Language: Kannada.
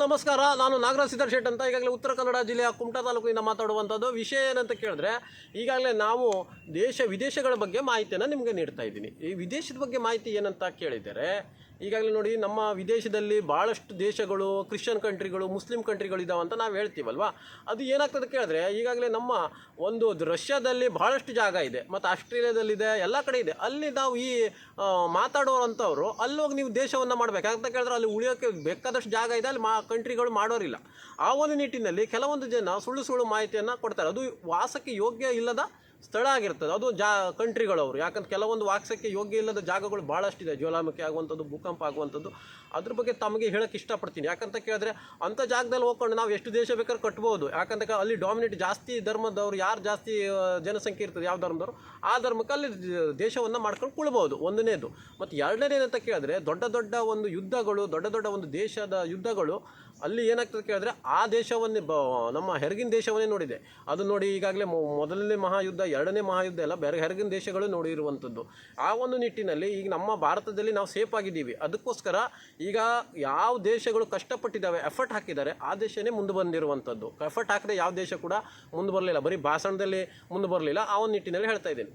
ನಮಸ್ಕಾರ, ನಾನು ನಾಗರಾಜ್ ಸಿದ್ದರ್ ಶೆಟ್ ಅಂತ. ಈಗಾಗಲೇ ಉತ್ತರ ಕನ್ನಡ ಜಿಲ್ಲೆಯ ಕುಮಟಾ ತಾಲೂಕಿನಿಂದ ಮಾತಾಡುವಂಥದ್ದು. ವಿಷಯ ಏನಂತ ಕೇಳಿದ್ರೆ, ಈಗಾಗಲೇ ನಾವು ವಿದೇಶಗಳ ಬಗ್ಗೆ ಮಾಹಿತಿಯನ್ನು ನಿಮಗೆ ನೀಡ್ತಾ ಇದ್ದೀನಿ. ಈ ವಿದೇಶದ ಬಗ್ಗೆ ಮಾಹಿತಿ ಏನಂತ ಕೇಳಿದರೆ, ಈಗಾಗಲೇ ನೋಡಿ, ನಮ್ಮ ವಿದೇಶದಲ್ಲಿ ಭಾಳಷ್ಟು ದೇಶಗಳು, ಕ್ರಿಶ್ಚಿಯನ್ ಕಂಟ್ರಿಗಳು, ಮುಸ್ಲಿಂ ಕಂಟ್ರಿಗಳು ಇದ್ದಾವೆ ಅಂತ ನಾವು ಹೇಳ್ತೀವಲ್ವ. ಅದು ಏನಾಗ್ತದೆ ಕೇಳಿದ್ರೆ, ಈಗಾಗಲೇ ನಮ್ಮ ಒಂದು ರಷ್ಯಾದಲ್ಲಿ ಭಾಳಷ್ಟು ಜಾಗ ಇದೆ, ಮತ್ತು ಆಸ್ಟ್ರೇಲಿಯಾದಲ್ಲಿದೆ, ಎಲ್ಲ ಕಡೆ ಇದೆ. ಅಲ್ಲಿ ನಾವು ಈ ಮಾತಾಡೋರಂಥವ್ರು ಅಲ್ಲೋಗಿ ನೀವು ದೇಶವನ್ನು ಮಾಡಬೇಕು ಅಂತ ಕೇಳಿದ್ರೆ, ಅಲ್ಲಿ ಉಳಿಯೋಕ್ಕೆ ಬೇಕಾದಷ್ಟು ಜಾಗ ಇದೆ, ಅಲ್ಲಿ ಕಂಟ್ರಿಗಳು ಮಾಡೋರಿಲ್ಲ. ಆ ಒಂದು ನಿಟ್ಟಿನಲ್ಲಿ ಕೆಲವೊಂದು ಜನ ಸುಳ್ಳು ಮಾಹಿತಿಯನ್ನು ಕೊಡ್ತಾರೆ. ಅದು ವಾಸಕ್ಕೆ ಯೋಗ್ಯ ಇಲ್ಲದ ಸ್ಥಳ ಆಗಿರ್ತದೆ, ಅದು ಕಂಟ್ರಿಗಳವರು. ಯಾಕಂದ್ರೆ ಕೆಲವೊಂದು ವಾಸಕ್ಕೆ ಯೋಗ್ಯ ಇಲ್ಲದ ಜಾಗಗಳು ಭಾಳಷ್ಟಿದೆ, ಜ್ವಾಲಾಮುಖಿ ಆಗುವಂಥದ್ದು, ಭೂಕಂಪ ಆಗುವಂಥದ್ದು. ಅದ್ರ ಬಗ್ಗೆ ತಮಗೆ ಹೇಳೋಕ್ಕೆ ಇಷ್ಟಪಡ್ತೀನಿ. ಯಾಕಂತ ಕೇಳಿದ್ರೆ, ಅಂಥ ಜಾಗದಲ್ಲಿ ಹೋಗ್ಕೊಂಡು ನಾವು ಎಷ್ಟು ದೇಶ ಬೇಕಾದ್ರೂ ಕಟ್ಬೋದು. ಯಾಕಂತ ಅಲ್ಲಿ ಡಾಮಿನೇಟ್ ಜಾಸ್ತಿ ಧರ್ಮದವರು, ಯಾರು ಜಾಸ್ತಿ ಜನಸಂಖ್ಯೆ ಇರ್ತದೆ ಯಾವ ಧರ್ಮದವರು, ಆ ಧರ್ಮಕ್ಕೆ ಅಲ್ಲಿ ದೇಶವನ್ನು ಮಾಡ್ಕೊಂಡು ಕುಳ್ಬೋದು, ಒಂದನೇದು. ಮತ್ತು ಎರಡನೇದಂತ ಕೇಳಿದ್ರೆ, ದೊಡ್ಡ ಒಂದು ಯುದ್ಧಗಳು, ದೊಡ್ಡ ಒಂದು ದೇಶದ ಯುದ್ಧಗಳು ಅಲ್ಲಿ ಏನಾಗ್ತದೆ ಕೇಳಿದ್ರೆ, ಆ ದೇಶವನ್ನೇ ನಮ್ಮ ಹೆರಗಿನ ದೇಶವನ್ನೇ ನೋಡಿದೆ. ಅದು ನೋಡಿ, ಈಗಾಗಲೇ ಮೊದಲನೇ ಮಹಾಯುದ್ಧ, ಎರಡನೇ ಮಹಾಯುದ್ಧ ಎಲ್ಲ ಬೇರೆ ಹೆರಗಿನ ದೇಶಗಳು ನೋಡಿರುವಂಥದ್ದು. ಆ ಒಂದು ನಿಟ್ಟಿನಲ್ಲಿ ಈಗ ನಮ್ಮ ಭಾರತದಲ್ಲಿ ನಾವು ಸೇಫ್ ಆಗಿದ್ದೀವಿ. ಅದಕ್ಕೋಸ್ಕರ ಈಗ ಯಾವ ದೇಶಗಳು ಕಷ್ಟಪಟ್ಟಿದ್ದಾವೆ, ಎಫರ್ಟ್ ಹಾಕಿದ್ದಾರೆ, ಆ ದೇಶನೇ ಮುಂದೆ ಬಂದಿರುವಂಥದ್ದು. ಎಫರ್ಟ್ ಹಾಕಿದ್ರೆ ಯಾವ ದೇಶ ಕೂಡ ಮುಂದೆ ಬರಲಿಲ್ಲ, ಬರೀ ಭಾಷಣದಲ್ಲಿ ಮುಂದೆ ಬರಲಿಲ್ಲ. ಆ ಒಂದು ನಿಟ್ಟಿನಲ್ಲಿ ಹೇಳ್ತಾ ಇದ್ದೇನೆ.